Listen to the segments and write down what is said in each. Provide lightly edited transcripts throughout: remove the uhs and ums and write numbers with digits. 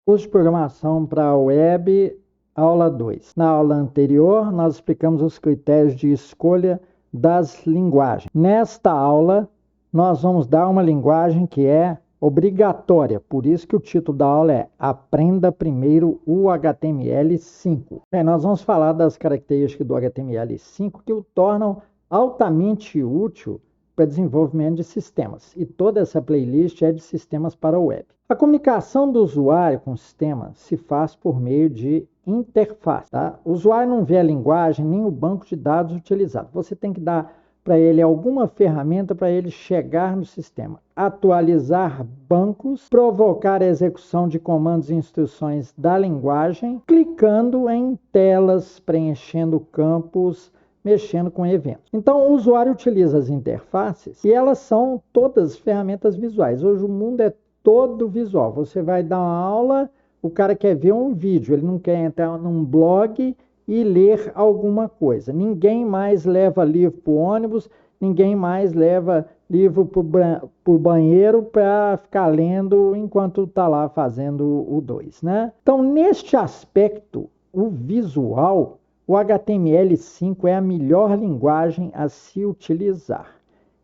Curso de programação para a web, aula 2. Na aula anterior, nós explicamos os critérios de escolha das linguagens. Nesta aula, nós vamos dar uma linguagem que é obrigatória, por isso que o título da aula é Aprenda Primeiro o HTML5. Bem, nós vamos falar das características do HTML5 que o tornam altamente útil para desenvolvimento de sistemas. E toda essa playlist é de sistemas para a web. A comunicação do usuário com o sistema se faz por meio de interface. Tá? O usuário não vê a linguagem nem o banco de dados utilizado. Você tem que dar para ele alguma ferramenta para ele chegar no sistema. Atualizar bancos, provocar a execução de comandos e instruções da linguagem, clicando em telas, preenchendo campos, mexendo com eventos. Então, o usuário utiliza as interfaces e elas são todas ferramentas visuais. Hoje o mundo é todo visual. Você vai dar uma aula, o cara quer ver um vídeo, ele não quer entrar num blog e ler alguma coisa. Ninguém mais leva livro para o ônibus, ninguém mais leva livro para o banheiro para ficar lendo enquanto está lá fazendo o 2, né? Então, neste aspecto, o visual, o HTML5 é a melhor linguagem a se utilizar.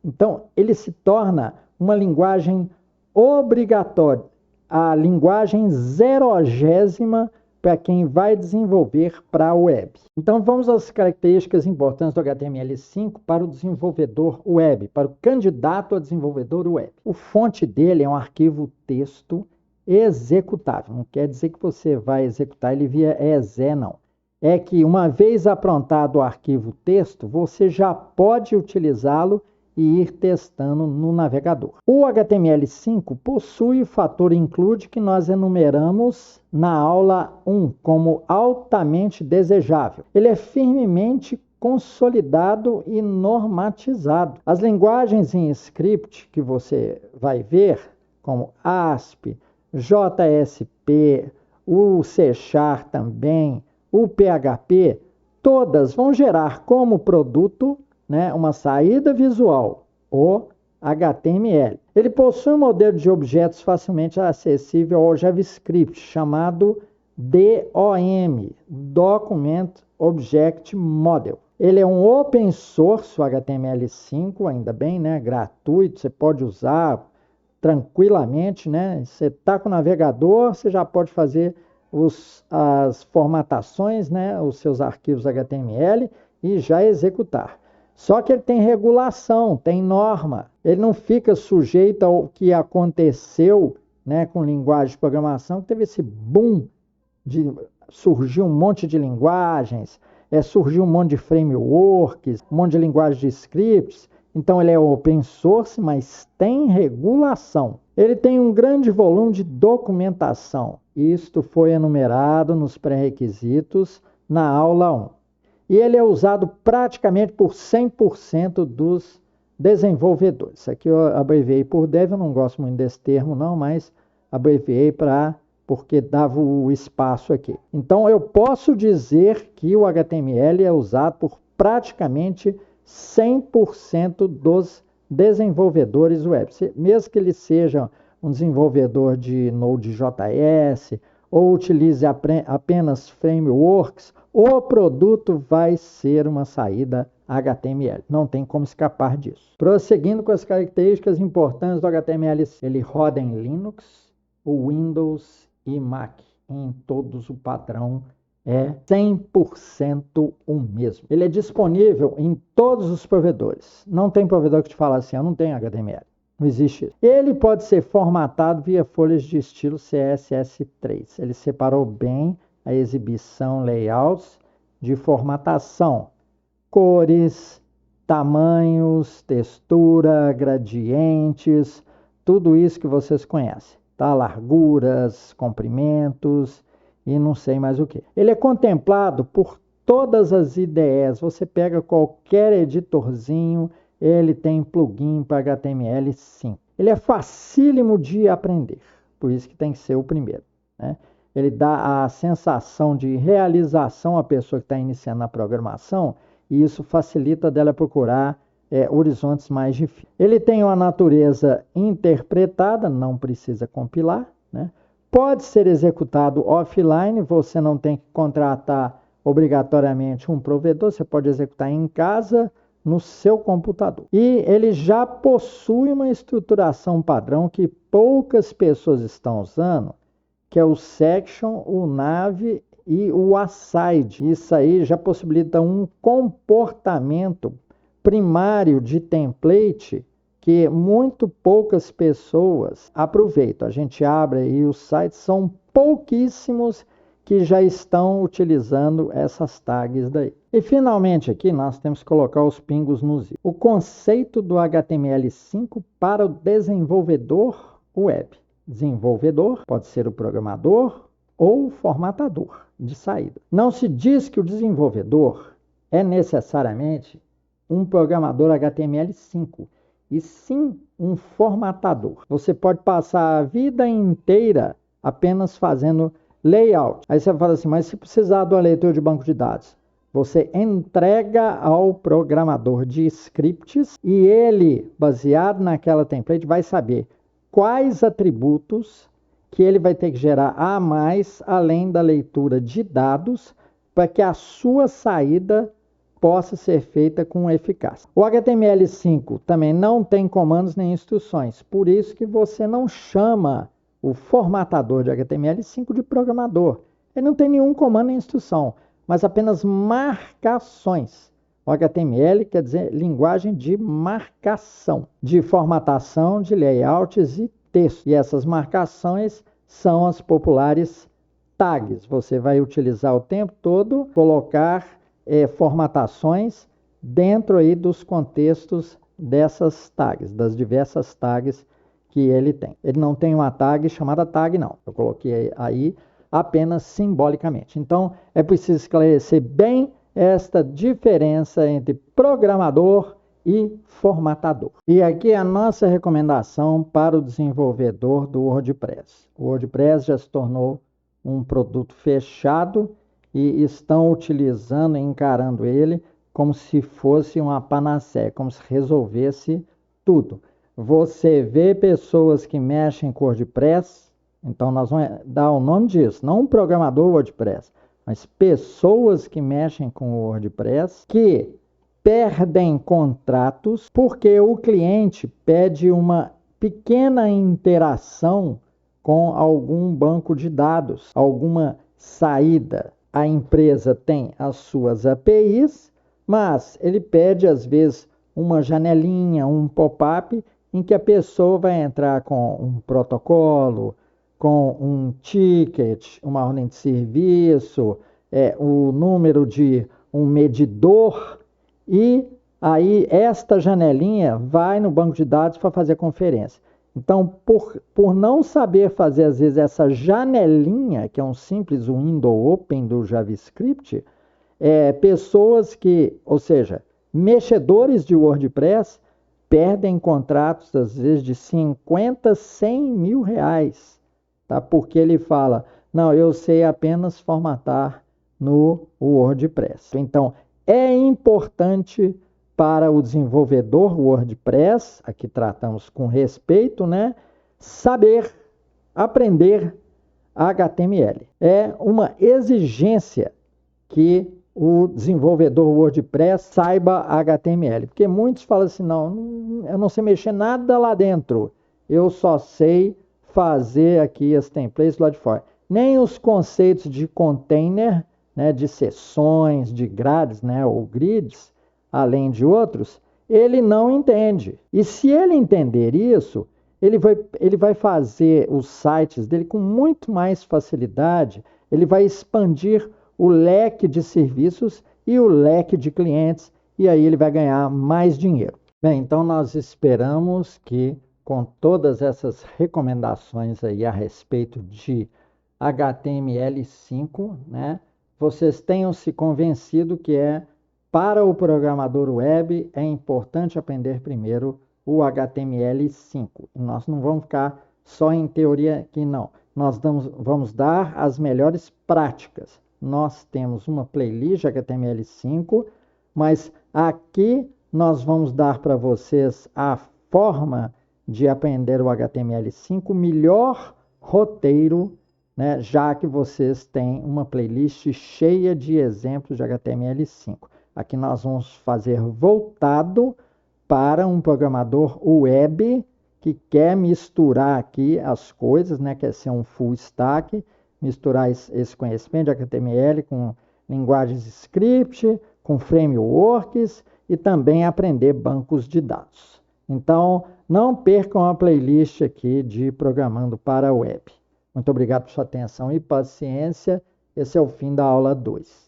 Então, ele se torna uma linguagem obrigatória, a linguagem zerogésima para quem vai desenvolver para a web. Então, vamos às características importantes do HTML5 para o desenvolvedor web, para o candidato a desenvolvedor web. O fonte dele é um arquivo texto executável. Não quer dizer que você vai executar ele via exe, não. É que uma vez aprontado o arquivo texto, você já pode utilizá-lo e ir testando no navegador. O HTML5 possui o fator include que nós enumeramos na aula 1 como altamente desejável. Ele é firmemente consolidado e normatizado. As linguagens em script que você vai ver, como ASP, JSP, o C# também, o PHP, todas vão gerar como produto, né, uma saída visual, o HTML. Ele possui um modelo de objetos facilmente acessível ao JavaScript, chamado DOM, Document Object Model. Ele é um open source, o HTML5, ainda bem, né, gratuito, você pode usar tranquilamente, né? Você está com o navegador, você já pode fazer as formatações, né, os seus arquivos HTML e já executar. Só que ele tem regulação, tem norma. Ele não fica sujeito ao que aconteceu, né, com linguagem de programação, que teve esse boom surgiu um monte de linguagens, surgiu um monte de frameworks, um monte de linguagens de scripts. Então ele é open source, mas tem regulação. Ele tem um grande volume de documentação. Isto foi enumerado nos pré-requisitos na aula 1. E ele é usado praticamente por 100% dos desenvolvedores. Isso aqui eu abreviei por dev, eu não gosto muito desse termo não, mas abreviei porque dava o espaço aqui. Então eu posso dizer que o HTML é usado por praticamente 100% dos desenvolvedores web. Mesmo que ele seja um desenvolvedor de Node.js ou utilize apenas frameworks, o produto vai ser uma saída HTML. Não tem como escapar disso. Prosseguindo com as características importantes do HTML, ele roda em Linux, Windows e Mac. Em todos o padrão é 100% o mesmo. Ele é disponível em todos os provedores. Não tem provedor que te fala assim, eu não tenho HTML. Não existe isso. Ele pode ser formatado via folhas de estilo CSS3. Ele separou bem a exibição, layouts de formatação, cores, tamanhos, textura, gradientes, tudo isso que vocês conhecem, tá? Larguras, comprimentos e não sei mais o que. Ele é contemplado por todas as IDEs. Você pega qualquer editorzinho, ele tem plugin para HTML5. Ele é facílimo de aprender, por isso que tem que ser o primeiro, né? Ele dá a sensação de realização à pessoa que está iniciando na programação e isso facilita dela procurar horizontes mais difíceis. Ele tem uma natureza interpretada, não precisa compilar, né? Pode ser executado offline, você não tem que contratar obrigatoriamente um provedor, você pode executar em casa, no seu computador. E ele já possui uma estruturação padrão que poucas pessoas estão usando, que é o Section, o Nav e o Aside. Isso aí já possibilita um comportamento primário de template que muito poucas pessoas aproveitam. A gente abre aí os sites, são pouquíssimos que já estão utilizando essas tags daí. E finalmente aqui nós temos que colocar os pingos nos i. O conceito do HTML5 para o desenvolvedor web. Desenvolvedor pode ser o programador ou o formatador de saída. Não se diz que o desenvolvedor é necessariamente um programador HTML5, e sim um formatador. Você pode passar a vida inteira apenas fazendo layout. Aí você fala assim, mas se precisar de uma leitura de banco de dados, você entrega ao programador de scripts e ele, baseado naquela template, vai saber quais atributos que ele vai ter que gerar a mais, além da leitura de dados, para que a sua saída possa ser feita com eficácia. O HTML5 também não tem comandos nem instruções, por isso que você não chama o formatador de HTML5 de programador. Ele não tem nenhum comando nem instrução, mas apenas marcações. O HTML quer dizer linguagem de marcação, de formatação, de layouts e texto. E essas marcações são as populares tags. Você vai utilizar o tempo todo, colocar formatações dentro aí dos contextos dessas tags, das diversas tags que ele tem. Ele não tem uma tag chamada tag, não. Eu coloquei aí apenas simbolicamente. Então, é preciso esclarecer bem esta diferença entre programador e formatador. E aqui a nossa recomendação para o desenvolvedor do WordPress. O WordPress já se tornou um produto fechado e estão utilizando e encarando ele como se fosse uma panaceia, como se resolvesse tudo. Você vê pessoas que mexem com WordPress, então nós vamos dar o nome disso, não um programador WordPress, mas pessoas que mexem com o WordPress que perdem contratos porque o cliente pede uma pequena interação com algum banco de dados, alguma saída. A empresa tem as suas APIs, mas ele pede às vezes uma janelinha, um pop-up, em que a pessoa vai entrar com um protocolo, com um ticket, uma ordem de serviço, o número de um medidor, e aí esta janelinha vai no banco de dados para fazer conferência. Então, por não saber fazer, às vezes, essa janelinha, que é um simples window open do JavaScript, pessoas que, ou seja, mexedores de WordPress, perdem contratos, às vezes, de 50, 100 mil reais, tá? Porque ele fala, não, eu sei apenas formatar no WordPress. Então, é importante para o desenvolvedor WordPress, aqui tratamos com respeito, né? Saber, aprender HTML. É uma exigência que o desenvolvedor WordPress saiba HTML. Porque muitos falam assim, não, eu não sei mexer nada lá dentro. Eu só sei fazer aqui as templates lá de fora. Nem os conceitos de container, né, de seções, de grades, né, ou grids, além de outros, ele não entende. E se ele entender isso, ele vai fazer os sites dele com muito mais facilidade, ele vai expandir o leque de serviços e o leque de clientes, e aí ele vai ganhar mais dinheiro. Bem, então nós esperamos que com todas essas recomendações aí a respeito de HTML5, né, vocês tenham se convencido que para o programador web é importante aprender primeiro o HTML5. Nós não vamos ficar só em teoria aqui, não. Nós vamos dar as melhores práticas. Nós temos uma playlist HTML5, mas aqui nós vamos dar para vocês a forma de aprender o HTML5 melhor roteiro, né, já que vocês têm uma playlist cheia de exemplos de HTML5. Aqui nós vamos fazer voltado para um programador web que quer misturar aqui as coisas, né, quer ser um full stack, misturar esse conhecimento de HTML com linguagens script, com frameworks e também aprender bancos de dados. Então, não percam a playlist aqui de Programando para a Web. Muito obrigado por sua atenção e paciência. Esse é o fim da aula 2.